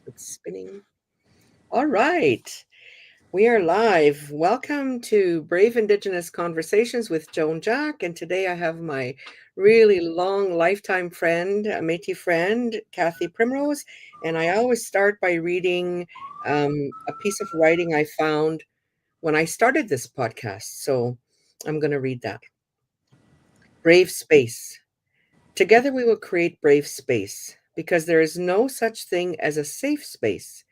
It's spinning. All right. We are live. Welcome to Brave Indigenous Conversations with Joan Jack. And today I have my really long lifetime friend, a Métis friend, Kathy Primrose. And I always start by reading a piece of writing I found when I started this podcast. So I'm going to read that. Brave Space. Together we will create brave space because there is no such thing as a safe space.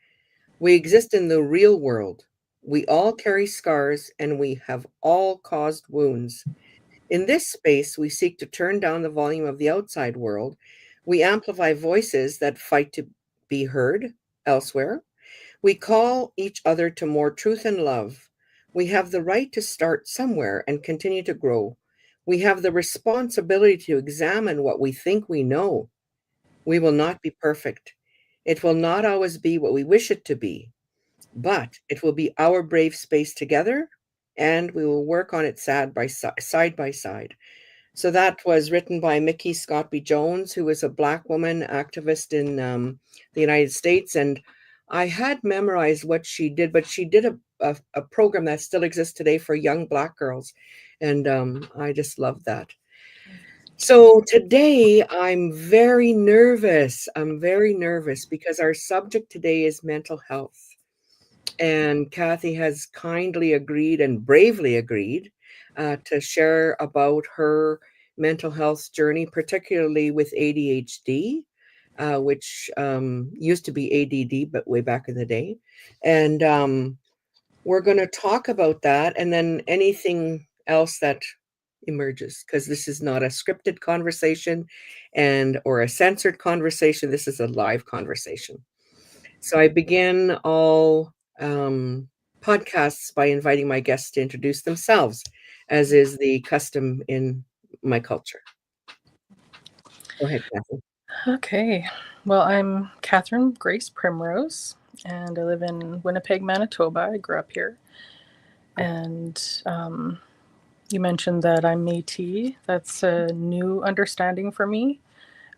We exist in the real world. We all carry scars and we have all caused wounds. In this space, we seek to turn down the volume of the outside world. We amplify voices that fight to be heard elsewhere. We call each other to more truth and love. We have the right to start somewhere and continue to grow. We have the responsibility to examine what we think we know. We will not be perfect. It will not always be what we wish it to be, but it will be our brave space together, and we will work on it side by side. So that was written by Mickey Scott B. Jones, who was a Black woman activist in the United States. And I had memorized what she did, but she did a program that still exists today for young Black girls. And I just love that. So today I'm very nervous. I'm very nervous because our subject today is mental health. And Kathy has kindly agreed and bravely agreed to share about her mental health journey, particularly with ADHD, which used to be ADD, but way back in the day. And we're going to talk about that and then anything else that emerges, because this is not a scripted conversation and or a censored conversation. This is a live conversation. So I begin all podcasts by inviting my guests to introduce themselves, as is the custom in my culture. Go ahead, Kathy. Okay. Well, I'm Catherine Grace Primrose, and I live in Winnipeg, Manitoba. I grew up here. And you mentioned that I'm Métis. That's a new understanding for me.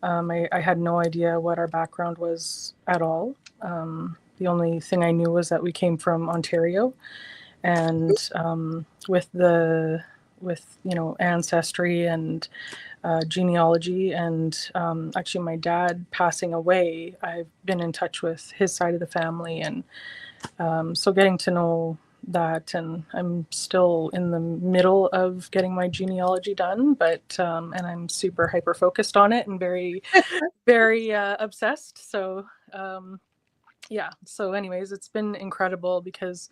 I had no idea what our background was at all. The only thing I knew was that we came from Ontario, and with ancestry and genealogy, and actually my dad passing away, I've been in touch with his side of the family, and so getting to know that, and I'm still in the middle of getting my genealogy done, but and I'm super hyper focused on it and very very obsessed. So yeah, so anyways, it's been incredible because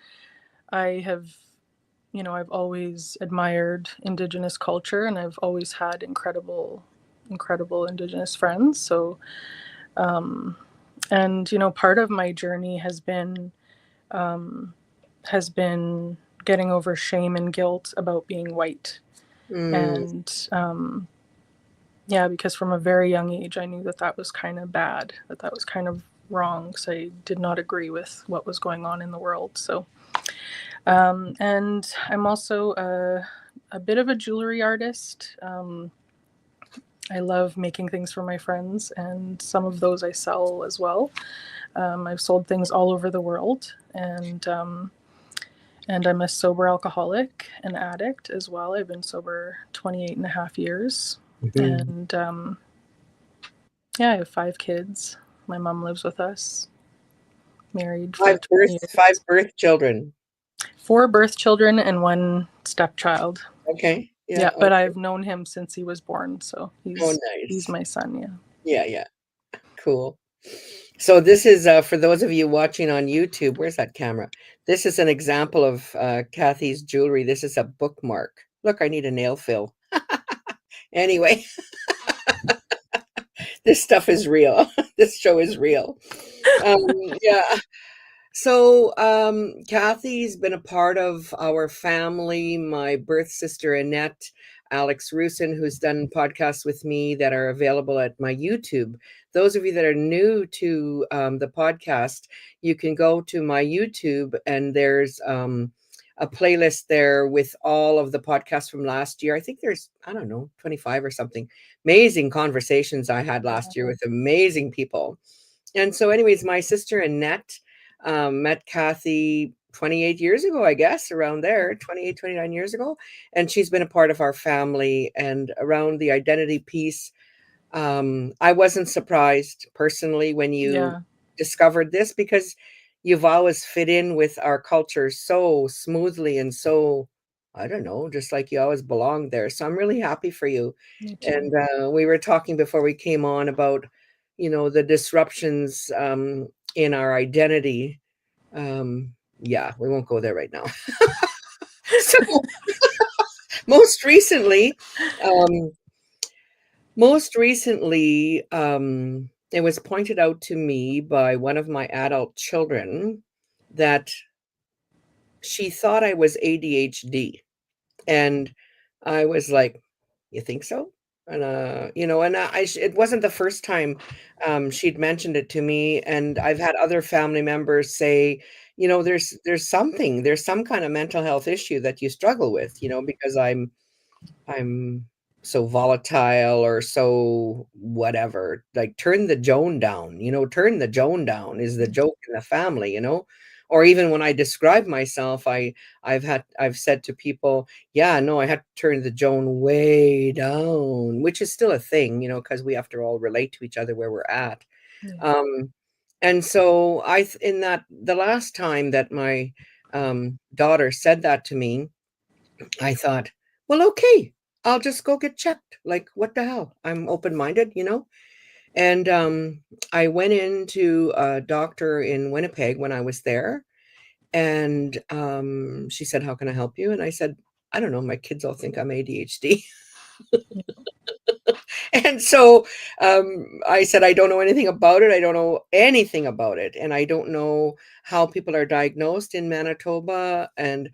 I have, I've always admired Indigenous culture, and I've always had incredible Indigenous friends. So, and part of my journey um, has been getting over shame and guilt about being white, and yeah, because from a very young age, I knew that that was kind of bad, that was kind of wrong, because I did not agree with what was going on in the world. So. And I'm also a bit of a jewelry artist. I love making things for my friends, and some of those I sell as well. I've sold things all over the world, and I'm a sober alcoholic and addict as well. I've been sober 28 and a half years. And yeah, I have 5 kids. My mom lives with us, married for 20 years. 5 birth children. 4 birth children and 1 stepchild. Okay. Yeah, but okay. I've known him since he was born, so nice. He's my son. Yeah. Cool. So this is for those of you watching on YouTube. Where's that camera? This is an example of Kathy's jewelry. This is a bookmark. Look, I need a nail fill. Anyway, this stuff is real. This show is real. Yeah. So Kathy's been a part of our family. My birth sister, Annette, Alex Rusin, who's done podcasts with me that are available at my YouTube. Those of you that are new to the podcast, you can go to my YouTube, and there's a playlist there with all of the podcasts from last year. I think there's, 25 or something. Amazing conversations I had last year with amazing people. And so anyways, my sister Annette met Kathy 28 years ago, I guess, around there, 28, 29 years ago. And she's been a part of our family. And around the identity piece, I wasn't surprised personally when you Yeah, discovered this, because you've always fit in with our culture so smoothly and so, I don't know, just like you always belonged there. So I'm really happy for you. me too. And we were talking before we came on about, the disruptions in our identity. Yeah, we won't go there right now. So most recently, um, Most recently, it was pointed out to me by one of my adult children that she thought I was ADHD. And I was like, "You think so?" And, it wasn't the first time she'd mentioned it to me. And I've had other family members say, there's some kind of mental health issue that you struggle with, because I'm so volatile or so whatever. Like, turn the Joan down, turn the Joan down is the joke in the family. Or even when I describe myself, I've said to people, yeah, no, I had to turn the Joan way down, which is still a thing, because we have to all relate to each other where we're at. Yeah. Um, and so in that the last time that my daughter said that to me, I thought, well, okay, I'll just go get checked. Like, what the hell? I'm open-minded. And I went into a doctor in Winnipeg when I was there, and she said, "How can I help you?" And I said, "I don't know. My kids all think I'm ADHD." And so I said, "I don't know anything about it. I don't know anything about it, and I don't know how people are diagnosed in Manitoba." And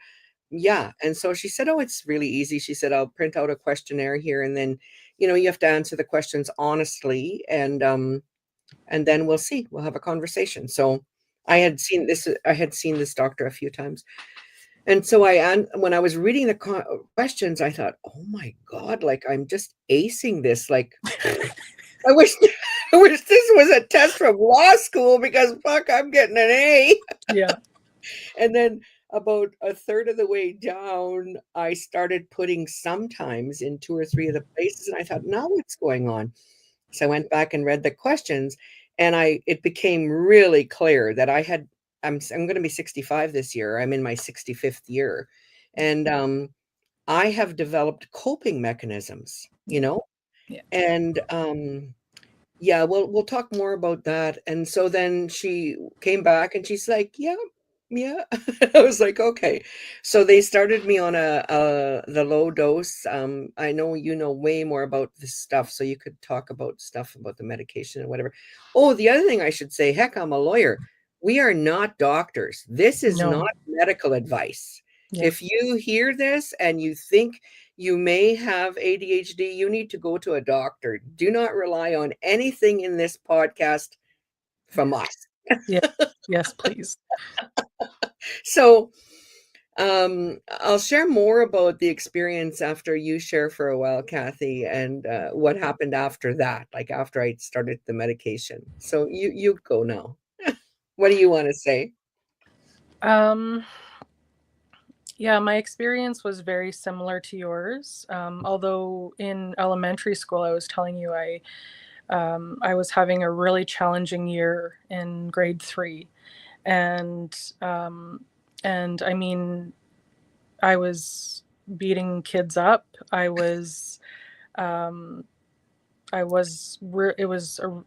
yeah, and so she said, "Oh, it's really easy." She said, "I'll print out a questionnaire here, and then, you have to answer the questions honestly, and then we'll see. We'll have a conversation." So I had seen this doctor a few times. And so when I was reading the questions, I thought, "Oh my God, like I'm just acing this. Like, I wish I wish this was a test from law school, because fuck, I'm getting an A." Yeah. And then about a third of the way down, I started putting sometimes in two or three of the places, and I thought, now what's going on? So I went back and read the questions, and it became really clear that I'm going to be 65 this year. I'm in my 65th year, and I have developed coping mechanisms, Yeah. and yeah, we'll talk more about that. And so then she came back and she's like, "Yeah, yeah." I was like, "Okay." So they started me on the low dose. I know you know way more about this stuff, so you could talk about stuff about the medication and whatever. Oh, the other thing I should say, heck, I'm a lawyer. We are not doctors. This is not No. medical advice. Yeah. If you hear this and you think you may have ADHD, you need to go to a doctor. Do not rely on anything in this podcast from us. Yeah. Yes, please. So, I'll share more about the experience after you share for a while, Kathy, and what happened after that, like after I started the medication. So you go now. What do you want to say? Um, yeah, my experience was very similar to yours. Although in elementary school, I was telling you I was having a really challenging year in grade 3, and um, and I mean, I was beating kids up. Um, it was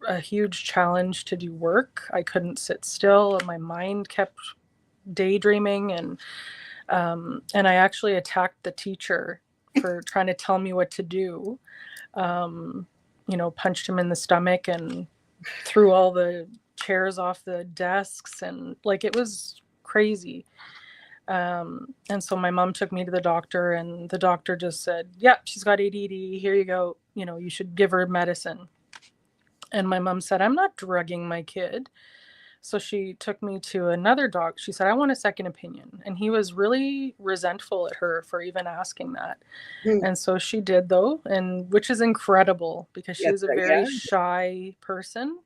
a huge challenge to do work. I couldn't sit still. My mind kept daydreaming, and I actually attacked the teacher for trying to tell me what to do. Um, punched him in the stomach and threw all the chairs off the desks, and like it was crazy. And so my mom took me to the doctor, and the doctor just said, "Yep, she's got ADD. Here you go. You should give her medicine." And my mom said, "I'm not drugging my kid." So she took me to another doc. She said, "I want a second opinion." And he was really resentful at her for even asking that. Hmm. And so she did, though, and which is incredible because she Yes, was a very yeah. shy person.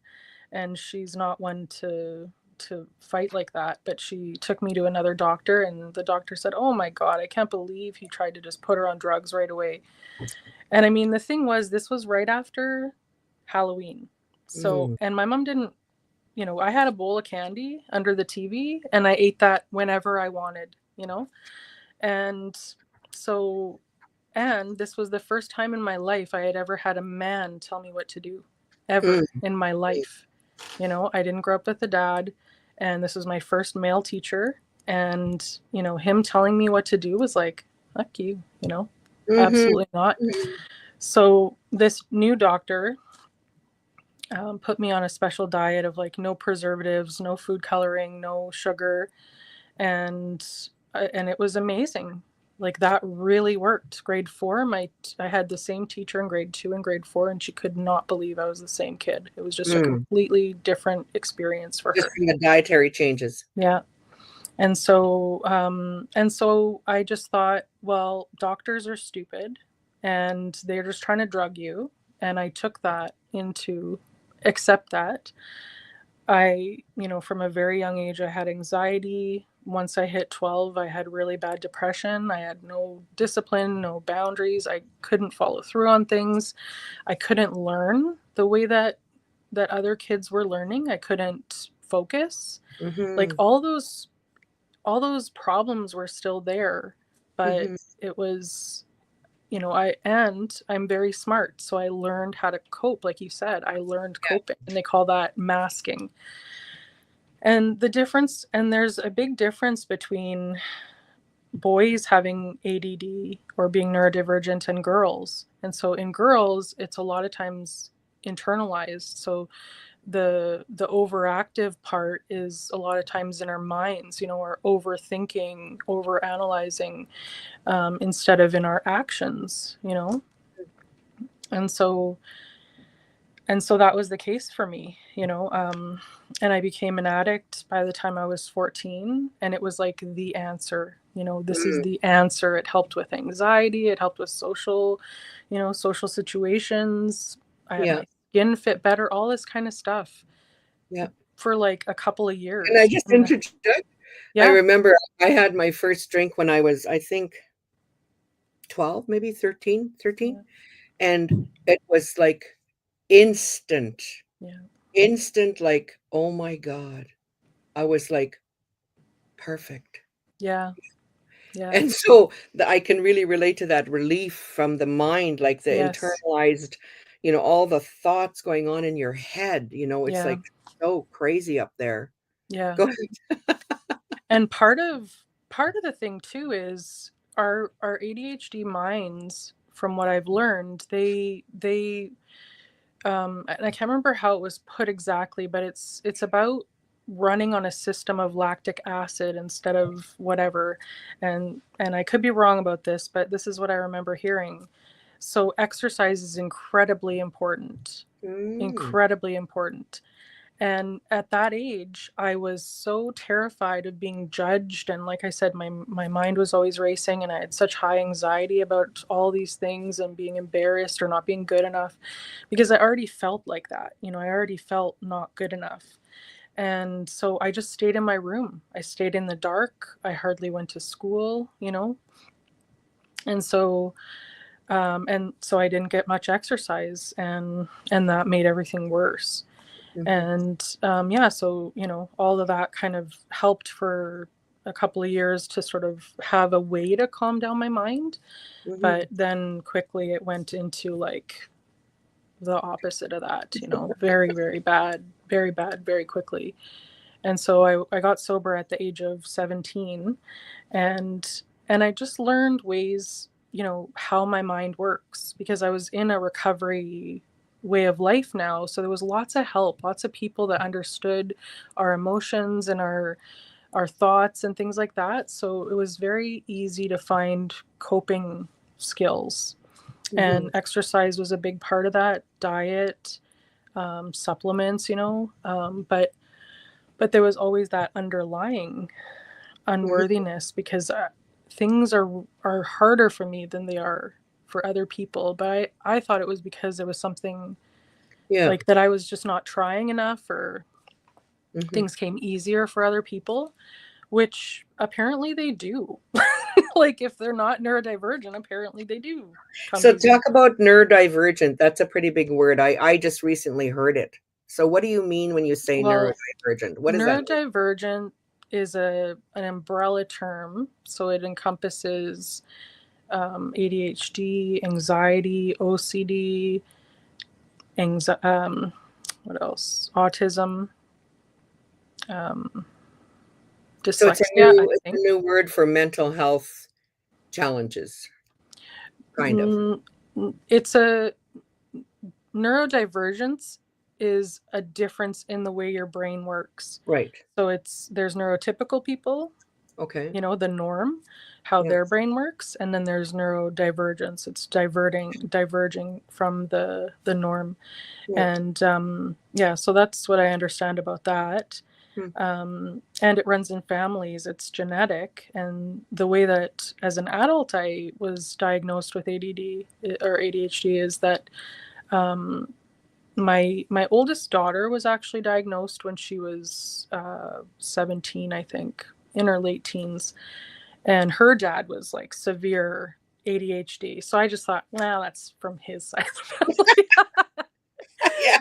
and she's not one to fight like that. But she took me to another doctor, and the doctor said, "Oh my God, I can't believe he tried to just put her on drugs right away." And I mean, the thing was, this was right after Halloween. So, Mm. and my mom didn't, I had a bowl of candy under the TV and I ate that whenever I wanted. And so, and this was the first time in my life I had ever had a man tell me what to do, Mm. ever in my life. I didn't grow up with a dad, and this was my first male teacher. And, him telling me what to do was like, fuck you, Mhm. absolutely not. Mhm. So this new doctor put me on a special diet of like no preservatives, no food coloring, no sugar, and it was amazing. Like that really worked. Grade 4, I had the same teacher in grade 2 and grade 4, and she could not believe I was the same kid. It was just a Mm. completely different experience for Just her. from the dietary changes. Yeah. And so I just thought, well, doctors are stupid and they're just trying to drug you. And I took that into accept that. From a very young age, I had anxiety. Once I hit 12, I had really bad depression. I had no discipline, no boundaries. I couldn't follow through on things. I couldn't learn the way that other kids were learning. I couldn't focus. Like Mhm. all those problems were still there, but Mhm. it was, I'm very smart, so I learned how to cope. Like you said, I learned coping, and they call that masking. And there's a big difference between boys having ADD or being neurodivergent and girls. And so in girls, it's a lot of times internalized. So the overactive part is a lot of times in our minds, our overthinking, over analyzing, instead of in our actions. And so and so that was the case for me. And I became an addict by the time I was 14, and it was like the answer. This is Mm. the answer. It helped with anxiety, it helped with social situations. Yeah. My skin fit better, all this kind of stuff Yeah. for like a couple of Can I years. just And interject? I yeah, remember I had my first drink when I was, I think, 12, maybe 13, 13, yeah, and it was like instant, yeah, instant, like, oh my God. I was like, perfect. yeah, yeah, And so I can really relate to that relief from the mind, like the yes, internalized, all the thoughts going on in your head, it's yeah, like so crazy up there. yeah. Go ahead. And part of the thing too is our ADHD minds, from what I've learned, they and I can't remember how it was put exactly, but it's about running on a system of lactic acid instead of whatever. And I could be wrong about this, but this is what I remember hearing. So exercise is incredibly important. Mm, Incredibly important. And at that age, I was so terrified of being judged. And like I said, my mind was always racing, and I had such high anxiety about all these things and being embarrassed or not being good enough, because I already felt like that. I already felt not good enough. And so I just stayed in my room. I stayed in the dark. I hardly went to school. And so I didn't get much exercise, and that made everything worse. mhm, And yeah, so all of that kind of helped for a couple of years to sort of have a way to calm down my mind. But mhm, then quickly it went into like the opposite of that. Very, very bad, very quickly. And so I got sober at the age of 17, and I just learned ways, how my mind works, because I was in a recovery way of life now. So there was lots of help, lots of people that understood our emotions and our thoughts and things like that. So it was very easy to find coping skills. And mhm, exercise was a big part of that, diet, supplements, but there was always that underlying mhm. unworthiness, because things are harder for me than they are for other people. But I thought it was because there was something Yeah. like that I was just not trying enough, or Hmm. things came easier for other people, which apparently they do. Like if they're not neurodivergent, apparently they do come So easier. talk about neurodivergent. That's a pretty big word. I just recently heard it. So what do you mean when you say Well, neurodivergent? What does that mean? neurodivergent is an umbrella term, so it encompasses ADHD, anxiety, OCD, what else? Autism, um, So it's a dyslexia, I new it's a think. new word for mental health challenges, kind of. Mm, it's a neurodivergence is a difference in the way your brain works. Right. So there's neurotypical people, Okay. the norm, how Yeah. their brain works, and then there's neurodivergence. It's diverging from the norm. Yeah. And yeah, so that's what I understand about that. Hmm. And it runs in families. It's genetic. And the way that as an adult I was diagnosed with ADD or ADHD is that um, my oldest daughter was actually diagnosed when she was 17, I think, in her late teens, and her dad was like severe ADHD. So I just thought, well, that's from his side of the family. Yeah.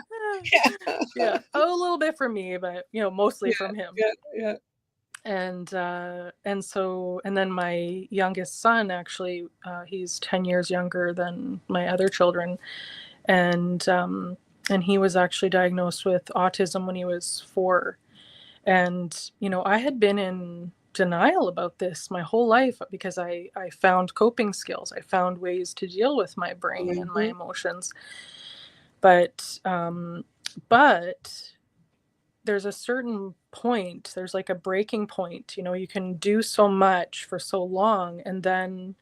Yeah. Yeah, a little bit from me, but mostly Yeah. from him. Yeah. Yeah. And then my youngest son, actually, he's 10 years younger than my other children, and he was actually diagnosed with autism when he was 4. And I had been in denial about this my whole life because I found coping skills. I found ways to deal with my brain and my Mhm. emotions. But there's a certain point, there's like a breaking point. You can do so much for so long, and then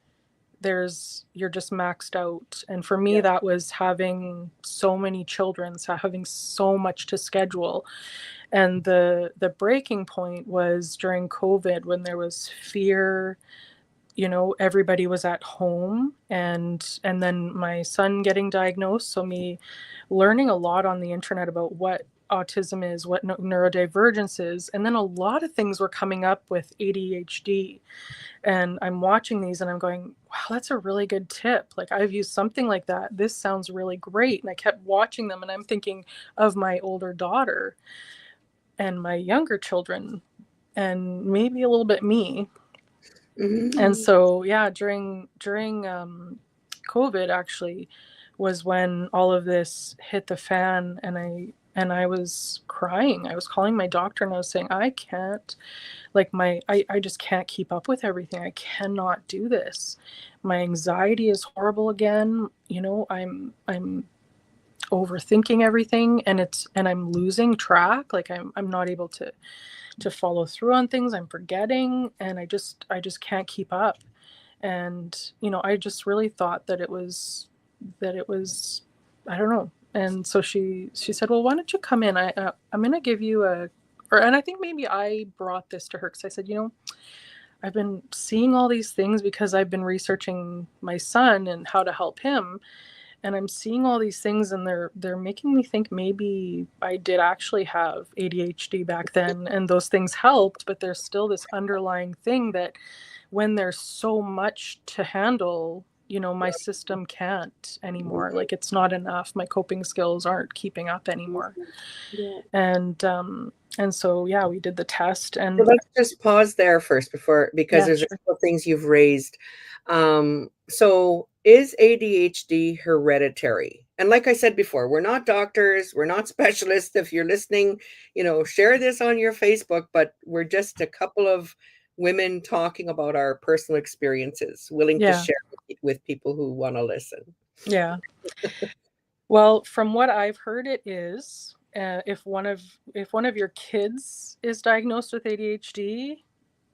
you're just maxed out. And for me, Yeah. that was having so many children, so having so much to schedule. And the breaking point was during COVID, when there was fear. Everybody was at home, and then my son getting diagnosed, so me learning a lot on the internet about what autism is, what neurodivergence is, and then a lot of things were coming up with ADHD. And I'm watching these and I'm going, wow, that's a really good tip. Like, I've used something like that. This sounds really great. And I kept watching them and I'm thinking of my older daughter and my younger children and maybe a little bit me. And Mhm. so, yeah, during COVID actually was when all of this hit the fan, and I was crying. I was calling my doctor and I was saying, I can't, like, I just can't keep up with everything. I cannot do this. My anxiety is horrible again. I'm overthinking everything, and I'm losing track. Like, I'm not able to follow through on things. I'm forgetting, and I just can't keep up. And I just really thought that it was I don't know. And so she said, well, why don't you come in? I'm going to give you and I think maybe I brought this to her because I said, I've been seeing all these things because I've been researching my son and how to help him, and I'm seeing all these things, and they're making me think maybe I did actually have ADHD back then, and those things helped, but there's still this underlying thing that when there's so much to handle, my system can't anymore. Mhm. Like, it's not enough. My coping skills aren't keeping up anymore. Mhm. Yeah. And so, yeah, we did the test, So and let's just pause there first before, because yeah, there's a sure. couple things you've raised. So is ADHD hereditary? And like I said before, we're not doctors, we're not specialists. If you're listening, share this on your Facebook, but we're just a couple of women talking about our personal experiences, willing to Yeah, share with people who want to listen. yeah. Well, from what I've heard, it is. If one of your kids is diagnosed with ADHD,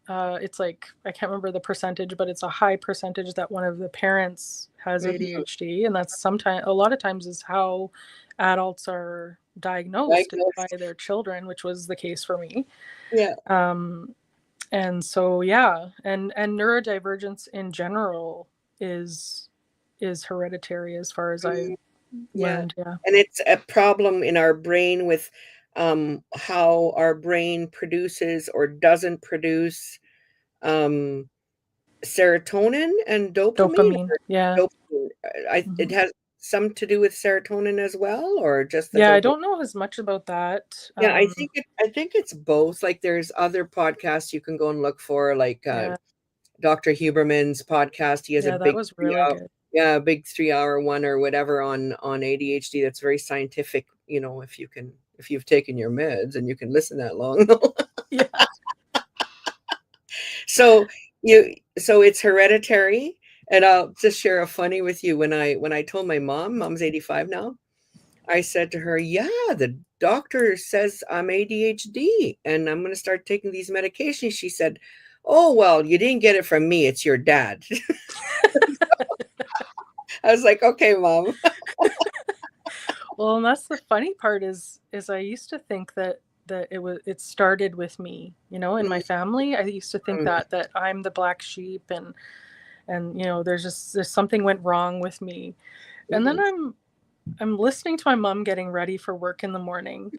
it's like, I can't remember the percentage, but it's a high percentage that one of the parents has Mhm. ADHD, and that's sometimes a lot of times is how adults are diagnosed, is by Diagnosed. their children, which was the case for me. Yeah. Um, and so, yeah, and neurodivergence in general is hereditary, as far as I Mhm. Yeah. learned. Yeah. And it's a problem in our brain with how our brain produces or doesn't produce um, serotonin and dopamine. Dopamine. Or Yeah. dopamine. It Hmm. has some to do with serotonin as well, or just the Yeah. I dopamine. don't know as much about that. Yeah, I think it's both. Like there's other podcasts you can go and look for, like Yeah. Dr. Huberman's podcast. He has a Yeah. That big was three really hour, good. yeah, a big 3 hour one or whatever on ADHD. That's very scientific. If you've taken your meds and you can listen that long. Yeah. So so it's hereditary. And I'll just share a funny with you. When I told my mom's 85 now, I said to her, "Yeah, the doctor says I'm ADHD and I'm going to start taking these medications." She said, "Oh, well, you didn't get it from me. It's your dad." I was like, "Okay, mom." Well, and that's the funny part is I used to think that it started with me, in my family. I used to think Mhm, that I'm the black sheep, and there's something went wrong with me. And then mhm. I'm listening to my mom getting ready for work in the morning,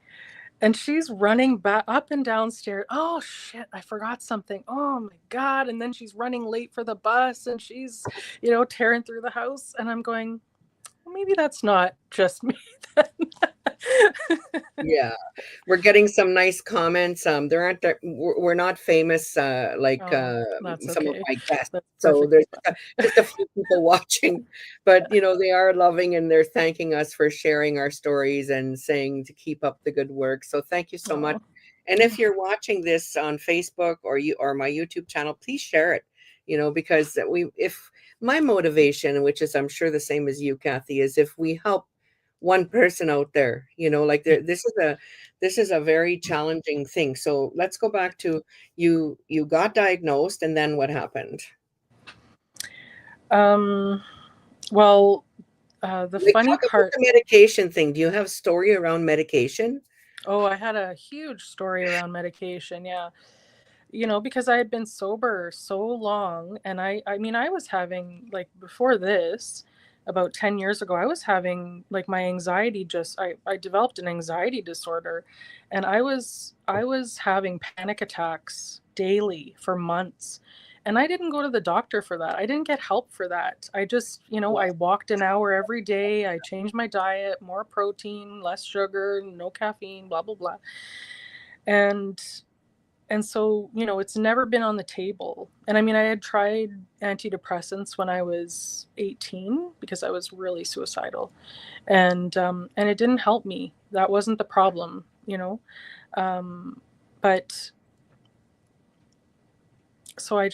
and she's running back up and downstairs. Oh shit, I forgot something. Oh my god. And then she's running late for the bus, and she's, tearing through the house, and I'm going, well, maybe that's not just me then. Yeah. We're getting some nice comments. There aren't that we're not famous like Oh, that's some of okay. my guests. That's So perfectly there's fine. just a few people watching, but they are loving and they're thanking us for sharing our stories and saying to keep up the good work. So thank you so much. Oh, And if you're watching this on Facebook or my YouTube channel, please share it. Because if my motivation, which is I'm sure the same as you, Kathy, is if we help one person out there, like this is a very challenging thing. So let's go back to you got diagnosed and then what happened? um, well, the Like funny talk about part. the medication thing. Do you have story around medication? Oh, I had a huge story around medication. Yeah. Because I had been sober so long, and I mean, I was having, like, before this, about 10 years ago, I was having, like, my anxiety, just I developed an anxiety disorder, and I was having panic attacks daily for months. And I didn't go to the doctor for that. I didn't get help for that. I just, Wow. I walked an hour every day. I changed my diet, more protein, less sugar, no caffeine, blah blah blah. And so, it's never been on the table. And I mean, I had tried antidepressants when I was 18 because I was really suicidal. And it didn't help me. That wasn't the problem. Um, but so it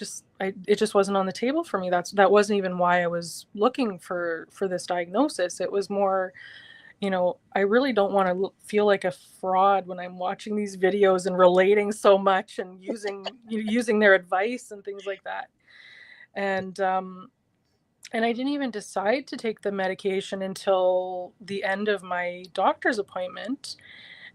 just wasn't on the table for me. That wasn't even why I was looking for this diagnosis. It was more, I really don't want to feel like a fraud when I'm watching these videos and relating so much and using their advice and things like that. And I didn't even decide to take the medication until the end of my doctor's appointment.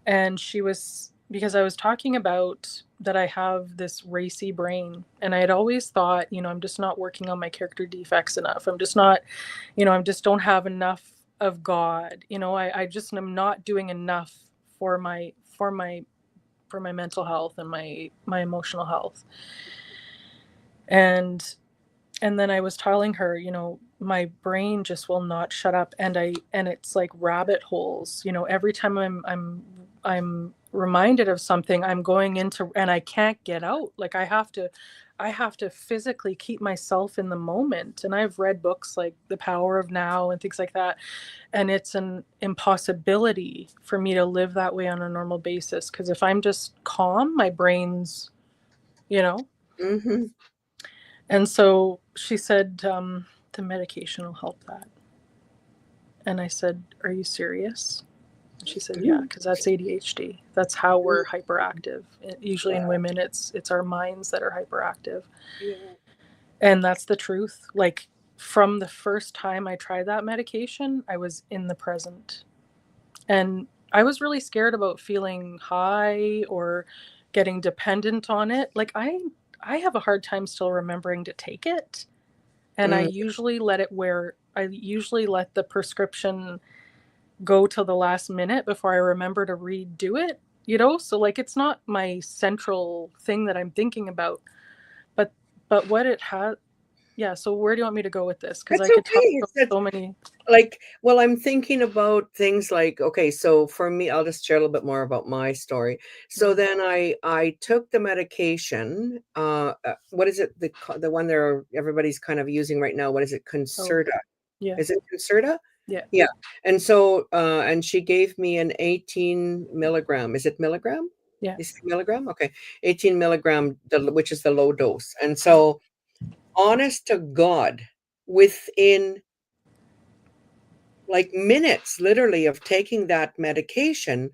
And she was because I was talking about that I have this racy brain, and I had always thought, I'm just not working on my character defects enough. I'm just not, I just don't have enough of God. I just am not doing enough for my mental health and my emotional health. And then I was telling her, my brain just will not shut up, and it's like rabbit holes. Every time I'm reminded of something, I'm going into, and I can't get out. Like I have to physically keep myself in the moment. And I've read books like The Power of Now and things like that, and it's an impossibility for me to live that way on a normal basis, because if I'm just calm, my brain's, you know Hmm. and so she said, the medication will help that. And I said, are you serious? And she said, yeah, because that's ADHD. That's how we're hyperactive. Usually in Wow. women, it's our minds that are hyperactive. Yeah. And that's the truth. Like, from the first time I tried that medication, I was in the present. And I was really scared about feeling high or getting dependent on it. Like, I have a hard time still remembering to take it. And I Mm, usually let the prescription go till the last minute before I remember to redo it, you know? So like it's not my central thing that I'm thinking about, but what it has. Yeah, so where do you want me to go with this? Because That's I could okay. talk It's about that, so many. like, well, I'm thinking about things like, okay, so for me, I'll just share a little bit more about my story. So Mm. then I took the medication. What is it? The one there everybody's kind of using right now. What is it? Oh, Concerta. yeah, Is it Concerta? yeah, Yeah. And so and she gave me an 18 milligram. Is it milligram? yeah, Is it milligram? Okay. 18 milligram, which is the low dose. And yeah, so honest to God, within like minutes literally of taking that medication,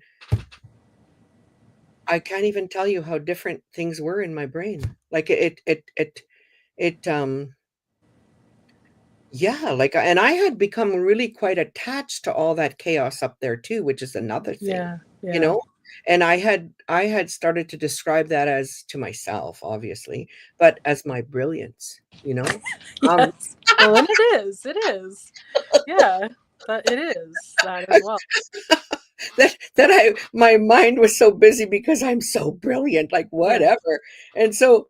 I can't even tell you how different things were in my brain. Like it yeah, like and I had become really quite attached to all that chaos up there too, which is another thing, yeah, you yeah. know? And I had started to describe that as to myself, obviously, but as my brilliance, you know? Um Yes. Well, and it is. It is. Yeah, that it is that as well. that I my mind was so busy because I'm so brilliant, like Yeah, whatever. And so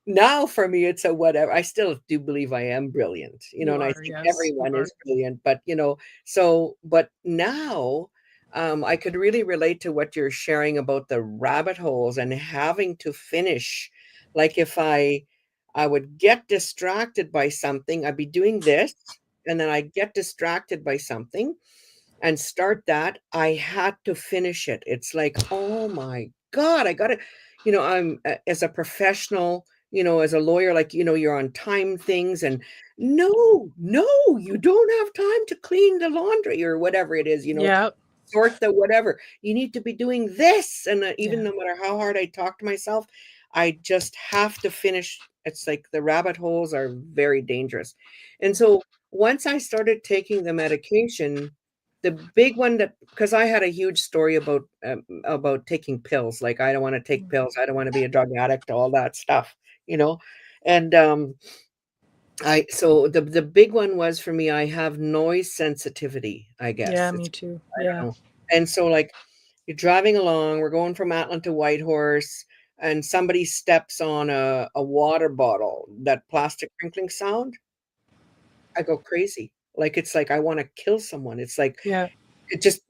now for me it's a whatever. I still do believe I am brilliant, you and I are. think Yes, you everyone are. is brilliant, but so but now I could really relate to what you're sharing about the rabbit holes and having to finish. Like if I would get distracted by something, I'd be doing this, and then I get distracted by something and start that, I had to finish it. It's like, oh my God, I gotta, I'm as a professional, as a lawyer, like, you're on time things and no, no, you don't have time to clean the laundry or whatever it is, Yeah, sort the whatever. You need to be doing this. And even yeah, no matter how hard I talk to myself, I just have to finish. It's like the rabbit holes are very dangerous. And yeah. so once I started taking the medication, the big one that because I had a huge story about taking pills. Like I don't want to take Mm. pills. I don't want to be a drug addict, all that stuff, you know. And I so the big one was for me, I have noise sensitivity, I Yeah, guess. me It's too. I Yeah, don't know. And so like you're driving along, we're going from Atlanta to Whitehorse, and somebody steps on a water bottle, that plastic crinkling sound, I go crazy. Like it's like I want to kill someone. It's like yeah, it just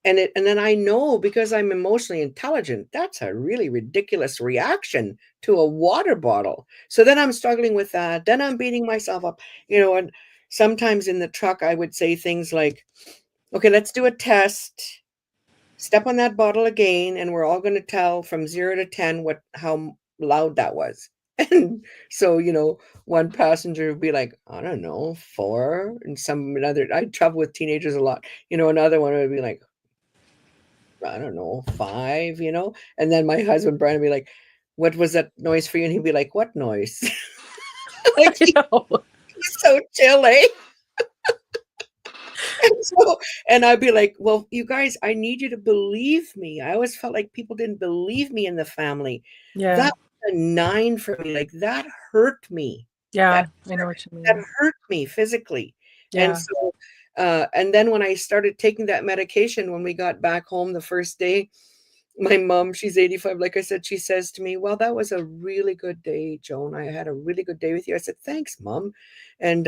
and then I know because I'm emotionally intelligent, that's a really ridiculous reaction to a water bottle. So then I'm struggling with that. Then I'm beating myself up, and sometimes in the truck I would say things like, "Okay, let's do a test. Step on that bottle again, and we're all going to tell from 0 to 10 how loud that was." And so, one passenger would be like, I don't know, 4, and another. I travel with teenagers a lot. Another one would be like, I don't know, 5, and then my husband Brian would be like, "What was that noise for you?" And he'd be like, "What noise?" Like I know. he's so chilly. And so, and I'd be like, "Well, you guys, I need you to believe me." I always felt like people didn't believe me in the family. Yeah, That was a 9 for me. Like that hurt me. yeah, That I know what you that mean. hurt me physically. And Yeah, so, and then when I started taking that medication, when we got back home the first day, my mom, she's 85, like I said, she says to me, "Well, that was a really good day, Joan. I had a really good day with you." I said, "Thanks, Mom." And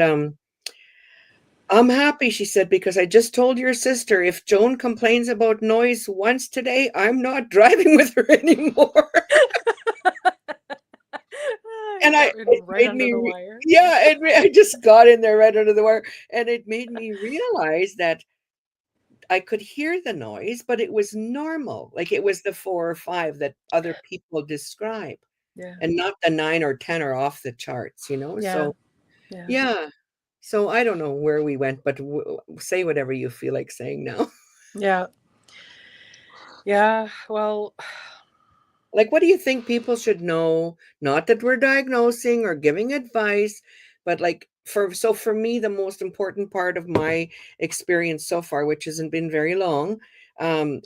"I'm happy," she said, "because I just told your sister if Joan complains about noise once today, I'm not driving with her anymore." you And got in it right made under me the wire. yeah, I just got in there right under the wire, and it made me realize that I could hear the noise, but it was normal. Like it was the 4 or 5 that other people describe, Yeah, and not the 9 or 10 are off the charts. yeah, So, yeah, yeah. So I don't know where we went, but say whatever you feel like saying now. yeah, yeah. Well, Like, what do you think people should know? Not that we're diagnosing or giving advice, but like for me, the most important part of my experience so far, which hasn't been very long,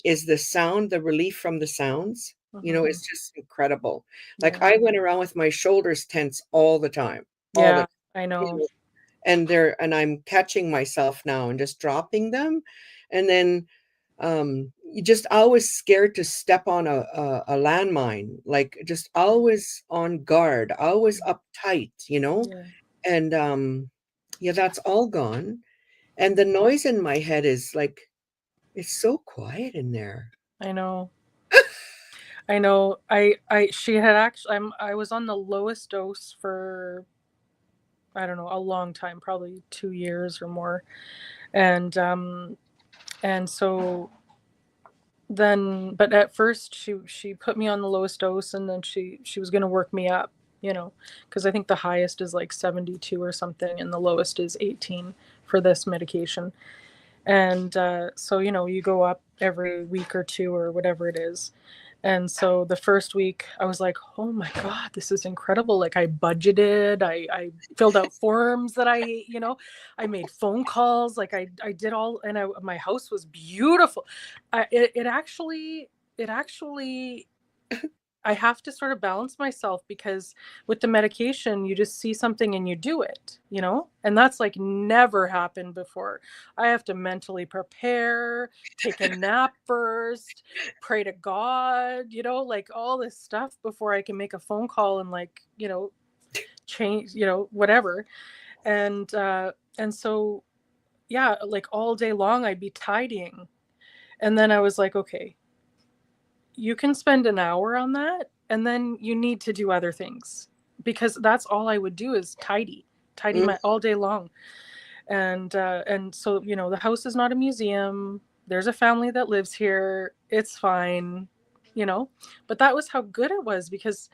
is the sound, the relief from the sounds. mhm, It's just incredible. Like yeah, I went around with my shoulders tense all the time, all the yeah. I you know. know, and I'm catching myself now and just dropping them. And then you just always scared to step on a landmine, like just always on guard, always uptight, you know? Yeah. And yeah, that's all gone. And the noise in my head is like, it's so quiet in there. I know. I know. She had actually, I was on the lowest dose for, I don't know, a long time, probably 2 years or more. And, and so then, but at first she put me on the lowest dose, and then she was going to work me up, because I think the highest is like 72 or something, and the lowest is 18 for this medication. And so, you go up every week or two or whatever it is. And so the first week I was like, oh my God, this is incredible. Like, I budgeted, I filled out forms that I made phone calls. Like, I did all, and my house was beautiful. It actually, I have to sort of balance myself, because with the medication, you just see something and you do it, and that's like never happened before. I have to mentally prepare, take a nap first, pray to God, like all this stuff before I can make a phone call and, like, change, whatever. And so, yeah, like all day long I'd be tidying. And then I was like, okay, you can spend an hour on that, and then you need to do other things, because that's all I would do is tidy Mm, my all day long. And so, the house is not a museum. There's a family that lives here. It's fine, you know. But that was how good it was, because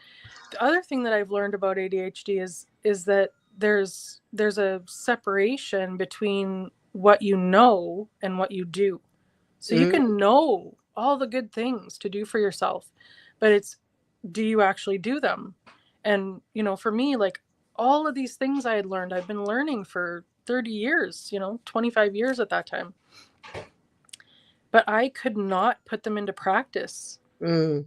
the other thing that I've learned about ADHD is that there's a separation between what you know and what you do. So you mm, can know all the good things to do for yourself, but it's, do you actually do them? And, for me, like, all of these things I had learned, I've been learning for 30 years, 25 years at that time. But I could not put them into practice. mm.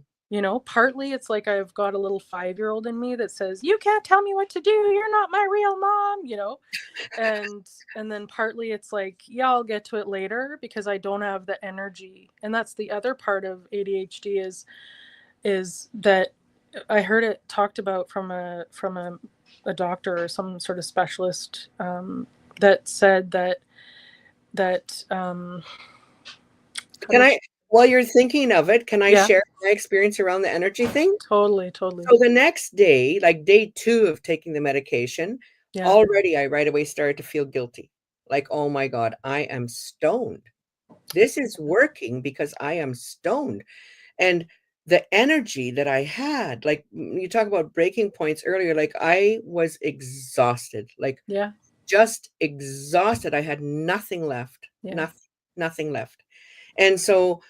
Partly it's like I've got a little 5-year-old in me that says, you can't tell me what to do. You're not my real mom. And then partly it's like, yeah, I'll get to it later, because I don't have the energy. And that's the other part of ADHD, is that I heard it talked about from a doctor or some sort of specialist, that said that how Can did I, while you're thinking of it, can I yeah, share my experience around the energy thing? totally, So the next day, like day 2 of taking the medication, yeah, already I right away started to feel guilty. Like, oh my God, I am stoned. This is working because I am stoned. And the energy that I had, like you talk about breaking points earlier, like I was exhausted, like yeah, just exhausted. I had nothing left, yeah, nothing left. And so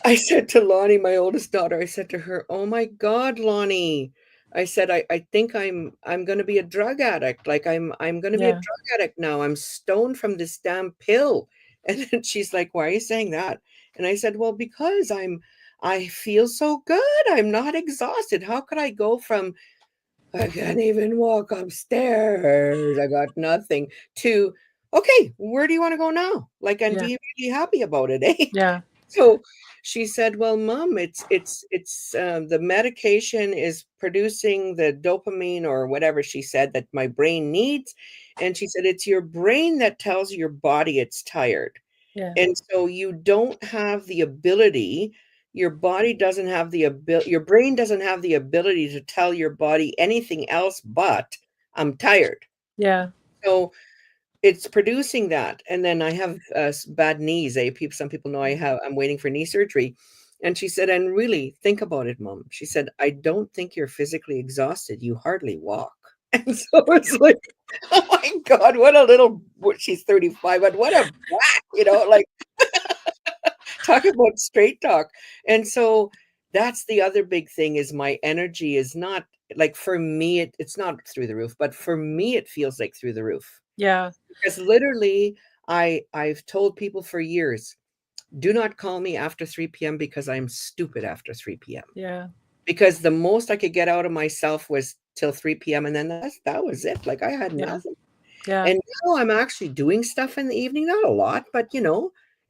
I said to Lonnie, my oldest daughter, I said to her, "Oh my God, Lonnie." I said, I think I'm gonna be a drug addict. Like I'm gonna be a yeah, drug addict now. I'm stoned from this damn pill." And then she's like, "Why are you saying that?" And I said, "Well, because I feel so good. I'm not exhausted. How could I go from I can't even walk upstairs. I got nothing to okay, where do you want to go now? Like and yeah, be really happy about it, eh?" yeah, So she said, "Well, Mom, the medication is producing the dopamine or whatever she said that my brain needs." And she said, "It's your brain that tells your body it's tired. yeah, And so you don't have the ability, your body doesn't have the ability, your brain doesn't have the ability to tell your body anything else but I'm tired." yeah, So it's producing that, and then I have, bad knees, some people know I'm waiting for knee surgery, and she said, "And really, think about it, Mom." She said, "I don't think you're physically exhausted, you hardly walk." And so it's like, oh my God, she's 35, but what a brat, like, talk about straight talk. And so that's the other big thing is my energy is not like, for me, it's not through the roof, but for me, it feels like through the roof. yeah, Because literally, I've told people for years, do not call me after 3 p.m. because I'm stupid after 3 p.m. yeah, Because the most I could get out of myself was till 3 p.m. and then that was it. Like I had yeah, nothing. yeah, And now I'm actually doing stuff in the evening, not a lot, but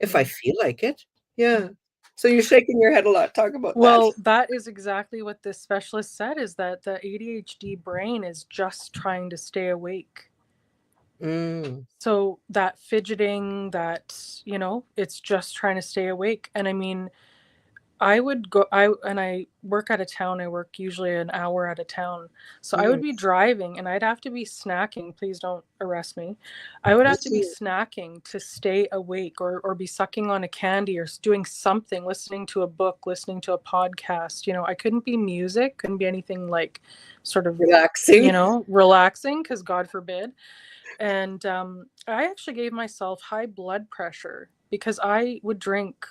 If I Yeah. feel like it. Yeah. So you're shaking your head a lot. Talk about that. Well, that is exactly what this specialist said, is that the ADHD brain is just trying to stay awake. Mm, So that fidgeting, that, it's just trying to stay awake. And I mean, I work out of town. I work usually an hour out of town. So I would be yes. driving and I'd have to be snacking. Please don't arrest me. I would have to be Mhm. snacking to stay awake, or be sucking on a candy, or doing something, listening to a book, listening to a podcast. I couldn't be music, couldn't be anything like sort of, Relaxing. relaxing, because God forbid. And I actually gave myself high blood pressure because I would drink,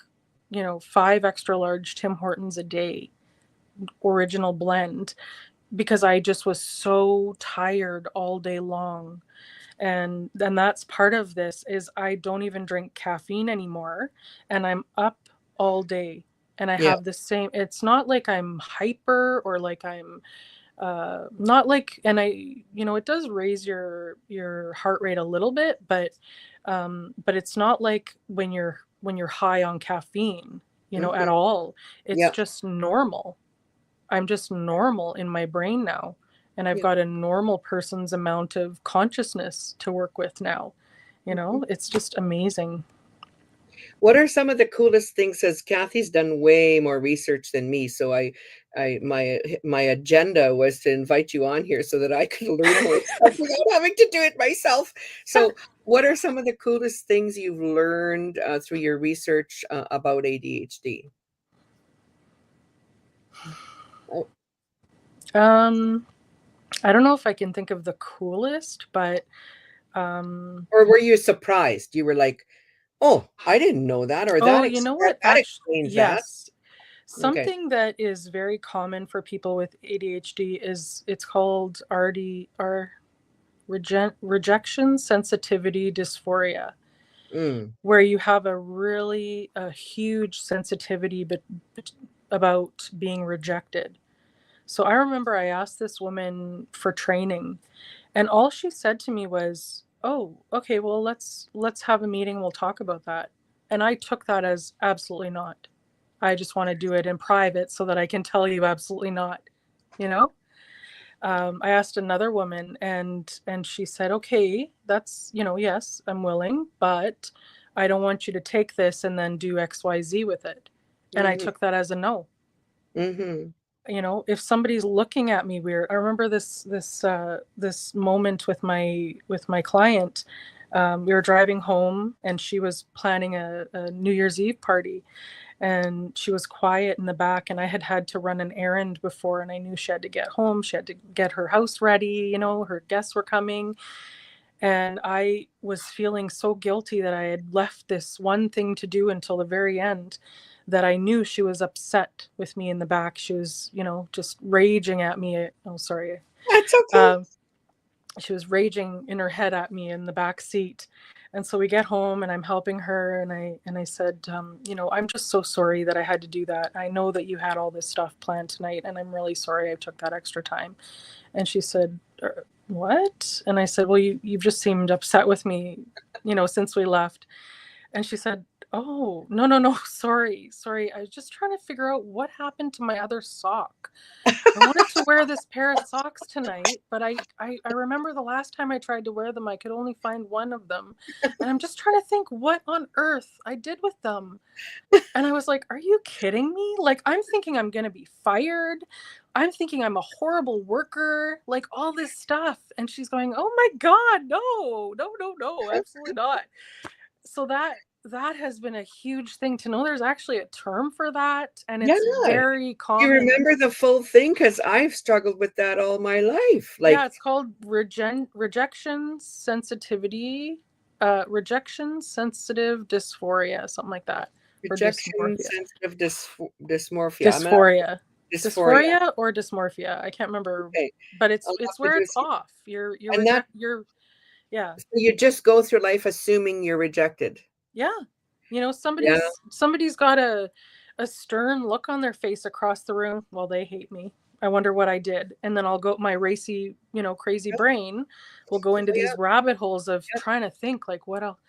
5 extra large Tim Hortons a day, original blend, because I just was so tired all day long. And then that's part of this, is I don't even drink caffeine anymore, and I'm up all day. And I Yeah. have the same, it's not like I'm hyper, or like I'm not like, and it does raise your heart rate a little bit, but it's not like when you're high on caffeine, at Mhm. all. It's Yeah. just normal. I'm just normal in my brain now, and I've Yeah. got a normal person's amount of consciousness to work with now. Mhm. It's just amazing. What are some of the coolest things? Says Kathy's done way more research than me, so my agenda was to invite you on here so that I could learn more stuff without having to do it myself. So, what are some of the coolest things you've learned through your research about ADHD? Oh, um I don't know if I can think of the coolest, but or were you surprised? You were like, "Oh, I didn't know that," or oh, you know what? that Actually, explains that. yes. Okay. Something that is very common for people with ADHD is, it's called rejection sensitivity dysphoria, Mm, where you have a huge sensitivity, about being rejected. So I remember I asked this woman for training, and all she said to me was, "Oh, okay, well, let's have a meeting, we'll talk about that." And I took that as absolutely not. I just want to do it in private so that I can tell you absolutely not. You know? I asked another woman, and she said, "Okay, that's, yes, I'm willing, but I don't want you to take this and then do XYZ with it." And I mhm, took that as a no. mhm, If somebody's looking at me weird, I remember this moment with my client. We were driving home, and she was planning a New Year's Eve party, and she was quiet in the back, and I had to run an errand before, and I knew she had to get home, she had to get her house ready, her guests were coming, and I was feeling so guilty that I had left this one thing to do until the very end, that I knew she was upset with me in the back. She was, just raging at me. Oh, sorry. that's okay. Um, she was raging in her head at me in the back seat. And so we get home, and I'm helping her, and I said, "I'm just so sorry that I had to do that. I know that you had all this stuff planned tonight, and I'm really sorry I took that extra time." And she said, "What?" And I said, "Well, you've just seemed upset with me, since we left." And she said, "Oh, no, no, no, sorry, sorry. I was just trying to figure out what happened to my other sock. I wanted to wear this pair of socks tonight, but I remember the last time I tried to wear them, I could only find one of them. And I'm just trying to think what on earth I did with them." And I was like, "Are you kidding me?" Like, I'm thinking I'm going to be fired. I'm thinking I'm a horrible worker, like all this stuff. And she's going, "Oh my God, no, no, no, no, absolutely not." So that has been a huge thing to know. There's actually a term for that, and Yeah. it's very You common. remember the full thing? Because 'Cause I've struggled with that all my life, Yeah, like, it's called rejection sensitivity, rejection sensitive dysphoria, something like that, or rejection dysmorphia. sensitive dysmorphia. Dysphoria. Dysphoria, Dysphoria or dysmorphia, I can't remember, okay. but it's I'll have it's to where do it's some off. You're and that yeah. so you just go through life assuming you're rejected. Yeah. Yeah, Somebody's got a stern look on their face across the room. "Well, they hate me. I wonder what I did." And then I'll go, my racy, crazy yeah, brain will go into yeah, these rabbit holes of yeah. trying to think, like, what else.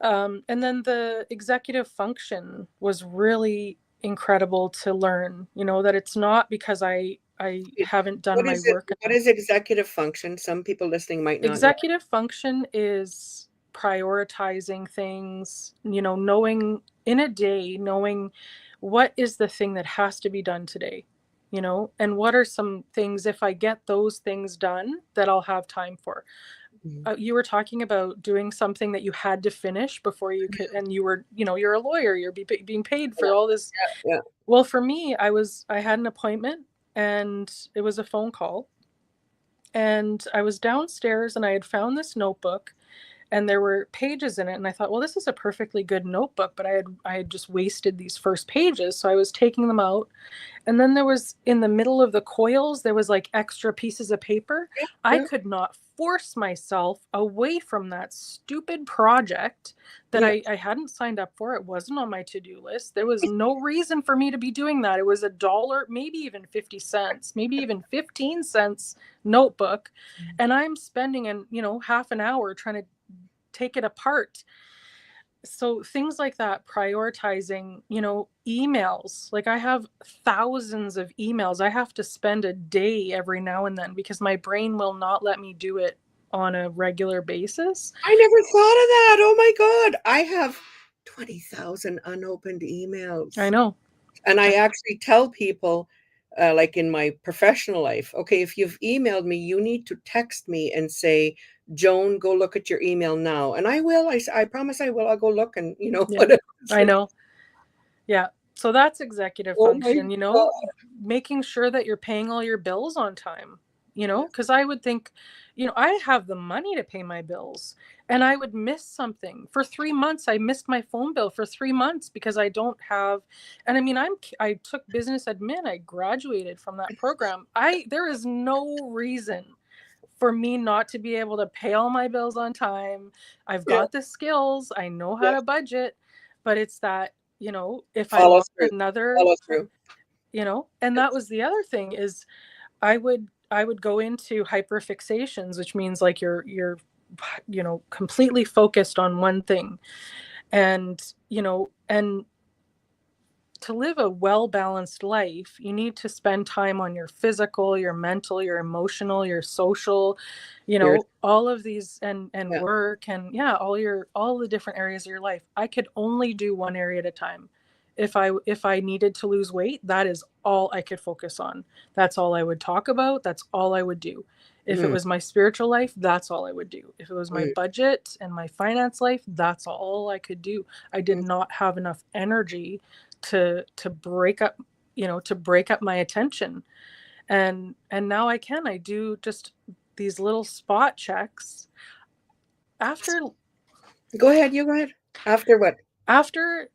And then the executive function was really incredible to learn, that it's not because I It haven't done what my is it work what enough. is executive function? Some people listening might not know. Executive function is prioritizing things, knowing in a day, knowing what is the thing that has to be done today, and what are some things, if I get those things done, that I'll have time for. Mhm. You were talking about doing something that you had to finish before you could, and you were, you're a lawyer, you're being paid for Yeah, all this. yeah, Well, for me, I had an appointment, and it was a phone call, and I was downstairs, and I had found this notebook, and there were pages in it, and I thought, well, this is a perfectly good notebook, but I had just wasted these first pages, so I was taking them out. And then there was, in the middle of the coils, there was like extra pieces of paper. yeah, I yeah, could not force myself away from that stupid project that yeah. I hadn't signed up for. It wasn't on my to-do list. There was no reason for me to be doing that. It was $1, maybe even 50 cents, maybe even 15 cents notebook. And I'm spending half an hour trying to take it apart. So things like that, prioritizing, emails. Like, I have thousands of emails. I have to spend a day every now and then because my brain will not let me do it on a regular basis. I never thought of that. Oh my God. I have 20,000 unopened I emails. know. And I actually tell people, like in my professional life, okay, if you've emailed me, you need to text me and say, Joan, go look at your email now. And I will. I promise I will. I'll go look and, Yeah, whatever. It's I like, know. Yeah. So that's executive oh my function, God. making sure that you're paying all your bills on time, because I would think, I have the money to pay my bills, and I would miss something. For 3 months, I missed my phone bill for 3 months because I don't have, and I mean, I took business admin. I graduated from that program. There is no reason for me not to be able to pay all my bills on time. I've Yeah, got the skills. I know how yeah. to budget, but it's that, if I Follow lost through. another, Follow through. and that was the other thing is I would go into hyperfixations, which means like you're completely focused on one thing. And to live a well-balanced life, you need to spend time on your physical, your mental, your emotional, your social, Here. all of these, and Yeah. work, and yeah, all the different areas of your life. I could only do one area at a time. If I needed to lose weight, that is all I could focus on. That's all I would talk about. That's all I would do. If it Mm, was my spiritual life, that's all I would do. If it was my mm, budget and my finance life, that's all I could do. I did mm. not have enough energy to break up, to break up my attention. And now I do just these little spot checks after Go ahead. You go ahead. After what? after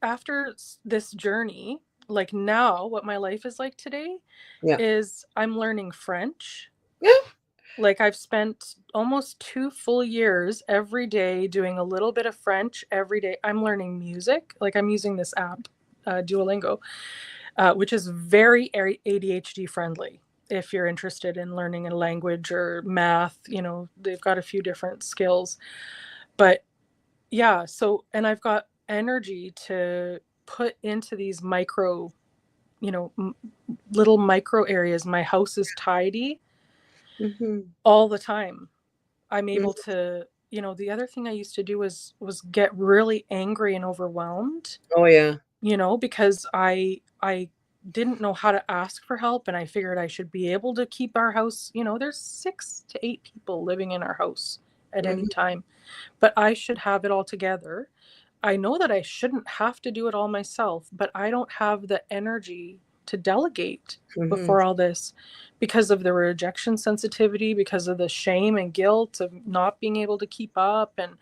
after this journey. Like, now what my life is like today Yeah. is I'm learning French. Yeah. Like, I've spent almost 2 full years every day doing a little bit of French every day. I'm learning music. Like, I'm using this app, Duolingo, which is very ADHD friendly. If you're interested in learning a language or math, they've got a few different skills. But yeah, so, and I've got energy to put into these micro, you know, m- little micro areas. My house is tidy Hmm. all the time. I'm able Hmm. to, the other thing I used to do was get really angry and overwhelmed, Oh, yeah. because I didn't know how to ask for help, and I figured I should be able to keep our house, there's 6 to 8 people living in our house at any Hmm. time, but I should have it all together. I know that I shouldn't have to do it all myself, but I don't have the energy to delegate Hmm. before all this because of the rejection sensitivity, because of the shame and guilt of not being able to keep up, and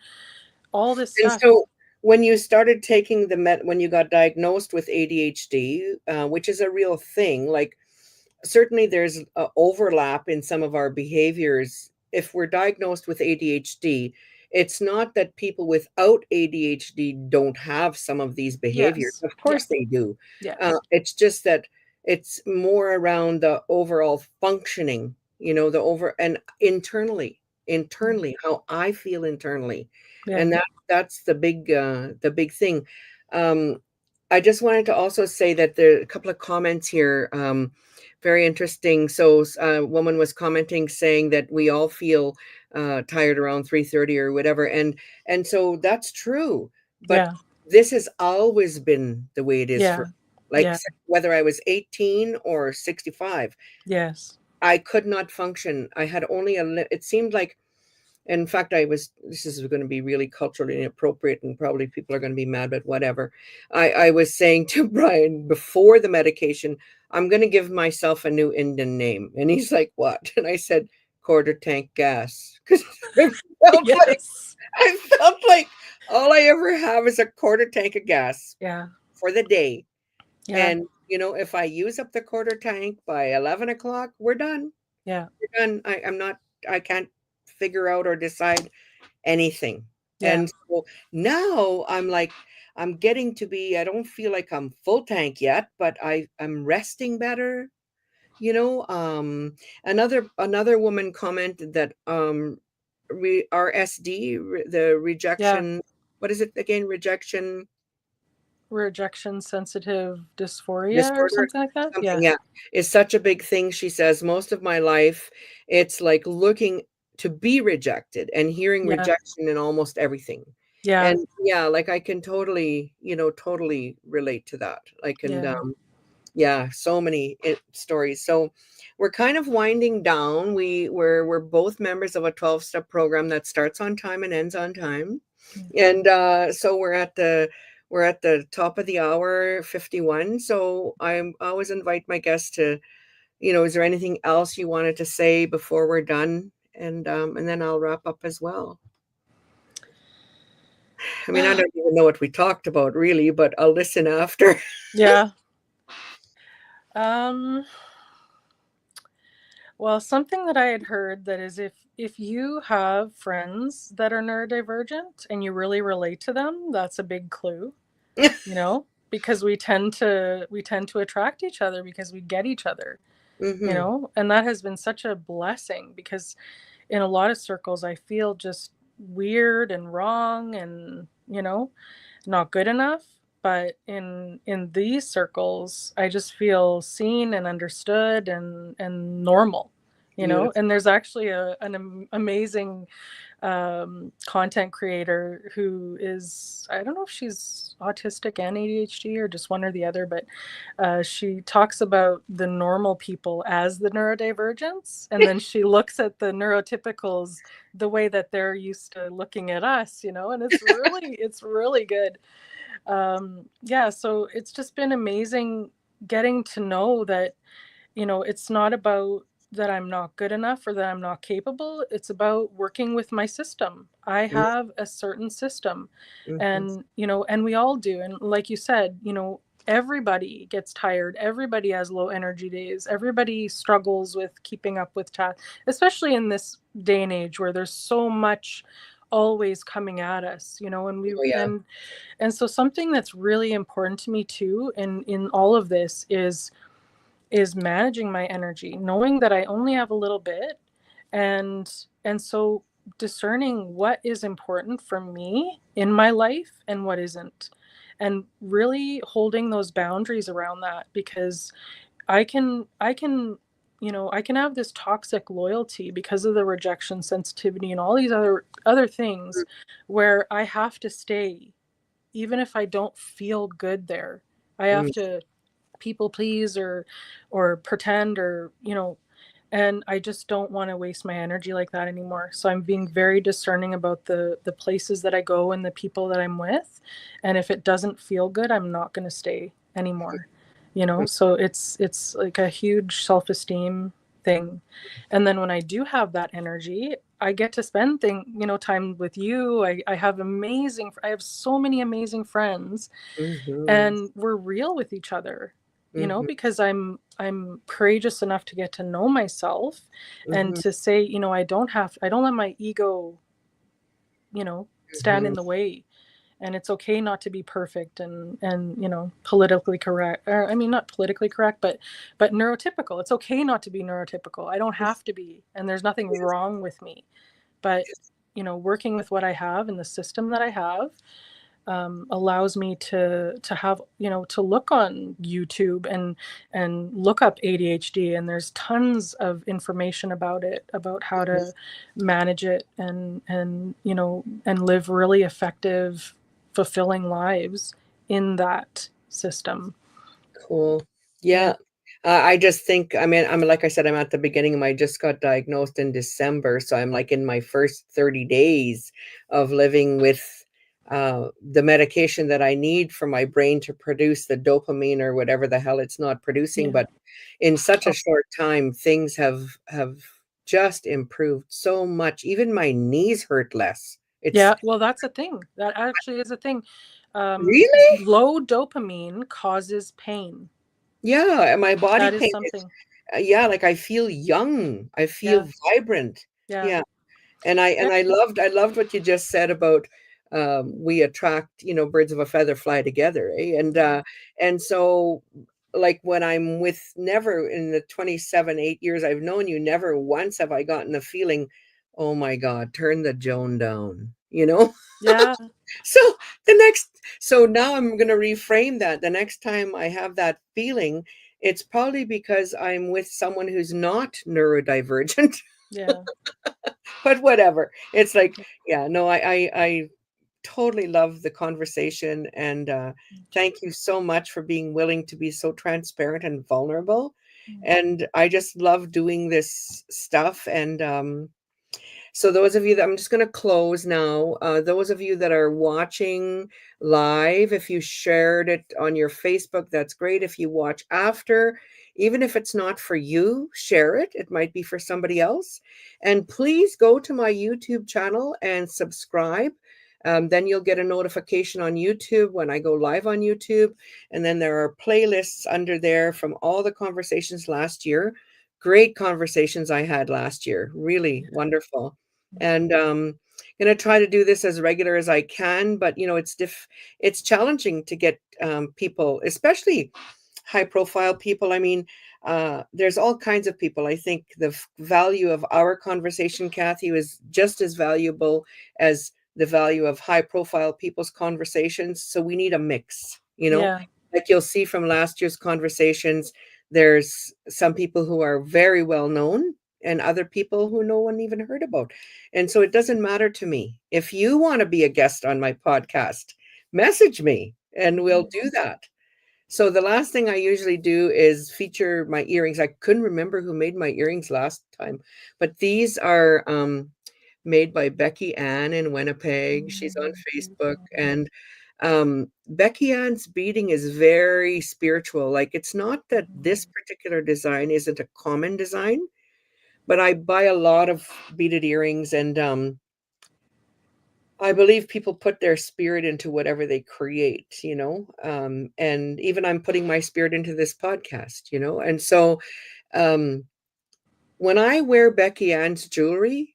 all this And stuff. so when you started taking when you got diagnosed with ADHD, which is a real thing, like certainly there's a overlap in some of our behaviors. If we're diagnosed with ADHD, it's not that people without ADHD don't have some of these behaviors. Yes. Of Yeah. course they do. Yes. It's just that it's more around the overall functioning, the over and internally. internally, how I feel internally. Yeah. And that's the big thing. Um, I just wanted to also say that there are a couple of comments here. Very interesting. So a woman was commenting saying that we all feel tired around 3:30 or whatever. And so that's true. But Yeah. this has always been the way it is for, Yeah. like, Yeah. whether I was 18 or 65, Yes. I could not function. I had only it seemed like, in fact, this is going to be really culturally inappropriate and probably people are going to be mad, but whatever. I was saying to Brian before the medication, I'm going to give myself a new Indian name. And he's like, what? And I said, quarter tank gas. Because felt like, Yes. I felt like all I ever have is a quarter tank of gas Yeah. for the day. Yeah. And, if I use up the quarter tank by 11 o'clock, we're done. Yeah. We're done. I can't figure out or decide anything. Yeah. And so now I'm like, I'm getting to be, I don't feel like I'm full tank yet, but I'm resting better. Another woman commented that RSD, the Yeah. rejection, what is it again? Rejection Rejection sensitive dysphoria or disorder, something like that. something, Yeah. yeah, is such a big thing. She says most of my life it's like looking to be rejected and hearing Yeah. rejection in almost everything. Yeah. And yeah, like I can totally, totally relate to that. Like, and Yeah. yeah, so many stories. So we're kind of winding down. We're both members of a 12-step program that starts on time and ends on time. And so we're at the top of the hour, 51. So I always invite my guests to, is there anything else you wanted to say before we're done? And then I'll wrap up as well. I mean, I don't even know what we talked about really, but I'll listen after. Yeah. Um, well, something that I had heard that is if you have friends that are neurodivergent and you really relate to them, that's a big clue, because we tend to attract each other because we get each other, Hmm. and that has been such a blessing because in a lot of circles I feel just weird and wrong and, not good enough. But in these circles I just feel seen and understood and normal. Beautiful. And there's actually an amazing content creator who is, I don't know if she's autistic and ADHD or just one or the other, but she talks about the normal people as the neurodivergents, and then she looks at the neurotypicals the way that they're used to looking at us, and it's really good. Yeah, so it's just been amazing getting to know that, it's not about that I'm not good enough or that I'm not capable. It's about working with my system. I have a certain system, Mhm. and we all do. And like you said, everybody gets tired. Everybody has low energy days. Everybody struggles with keeping up with tasks, especially in this day and age where there's so much always coming at us, and we Oh, yeah. and so something that's really important to me too in all of this is managing my energy, knowing that I only have a little bit, and so discerning what is important for me in my life and what isn't, and really holding those boundaries around that, because I can have this toxic loyalty because of the rejection sensitivity and all these other things where I have to stay even if I don't feel good there. I have Mm, to people please or pretend or and I just don't want to waste my energy like that anymore. So I'm being very discerning about the places that I go and the people that I'm with, and if it doesn't feel good, I'm not going to stay anymore. mm, So it's like a huge self-esteem thing. And then when I do have that energy, I get to spend time with you. I have so many amazing friends, mhm, and we're real with each other, mhm, because I'm courageous enough to get to know myself and mhm, to say, I don't let my ego, stand mhm. in the way. And it's okay not to be perfect and politically correct, or I mean not politically correct, but neurotypical. It's okay not to be neurotypical. I don't have to be, and there's nothing Yes. wrong with me. But working with what I have and the system that I have allows me to have to look on YouTube and look up ADHD, and there's tons of information about it, about how to manage it, and live really effective, fulfilling lives in that system. Cool. Yeah. Yeah. I just think, I mean, I'm like I said, I'm at the beginning of my, just got diagnosed in December. So I'm like in my first 30 days of living with the medication that I need for my brain to produce the dopamine or whatever the hell it's not producing. Yeah. But in such Oh, a short time, things have just improved so much. Even my knees hurt less. It's yeah. Well, that's a thing. That actually is a thing. really, Low dopamine causes pain. yeah, and my body That is pain is something. yeah, like I feel young. I feel Yeah. vibrant. Yeah. Yeah. And I Yeah. loved what you just said about we attract, birds of a feather fly together, eh? And so like when I'm with, never in the 27, 8 years I've known you, never once have I gotten the feeling, oh my God, turn the Joan down, you know? Yeah. So the next, so now I'm going to reframe that. The next time I have that feeling, it's probably because I'm with someone who's not neurodivergent, Yeah. but whatever. It's like, yeah, no, I totally love the conversation. And thank you so much for being willing to be so transparent and vulnerable. And I just love doing this stuff. And so those of you that, I'm just going to close now. Those of you that are watching live, if you shared it on your Facebook, that's great. If you watch after, even if it's not for you, share it. It might be for somebody else. And please go to my YouTube channel and subscribe. Then you'll get a notification on YouTube when I go live on YouTube. And then there are playlists under there from all the conversations last year. Great conversations I had last year. Really wonderful. And going to try to do this as regular as I can, but it's challenging to get people, especially high profile people. I mean, there's all kinds of people. I think the value of our conversation, Kathy, is just as valuable as the value of high profile people's conversations. So we need a mix. Yeah. Like you'll see from last year's conversations, there's some people who are very well known and other people who no one even heard about. And so it doesn't matter to me. If you want to be a guest on my podcast, message me and we'll do that. So the last thing I usually do is feature my earrings. I couldn't remember who made my earrings last time, but these are made by Becky Ann in Winnipeg. She's on Facebook. Beautiful. And Becky Ann's beading is very spiritual. Like it's not that this particular design isn't a common design, but I buy a lot of beaded earrings, and I believe people put their spirit into whatever they create. And even I'm putting my spirit into this podcast. And so um, when I wear Becky Ann's jewelry,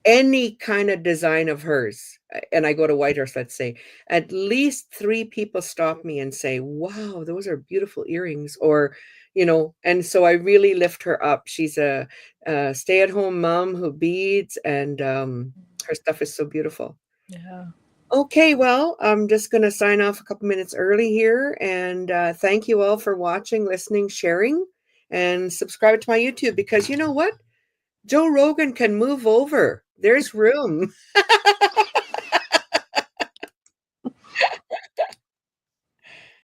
any kind of design of hers, and I go to Whitehorse, let's say, at least 3 people stop me and say, wow, those are beautiful earrings. And so I really lift her up. She's a stay-at-home mom who beads, and her stuff is so beautiful. Yeah. Okay, well, I'm just going to sign off a couple minutes early here, and thank you all for watching, listening, sharing, and subscribe to my YouTube, because you know what? Joe Rogan can move over. There's room.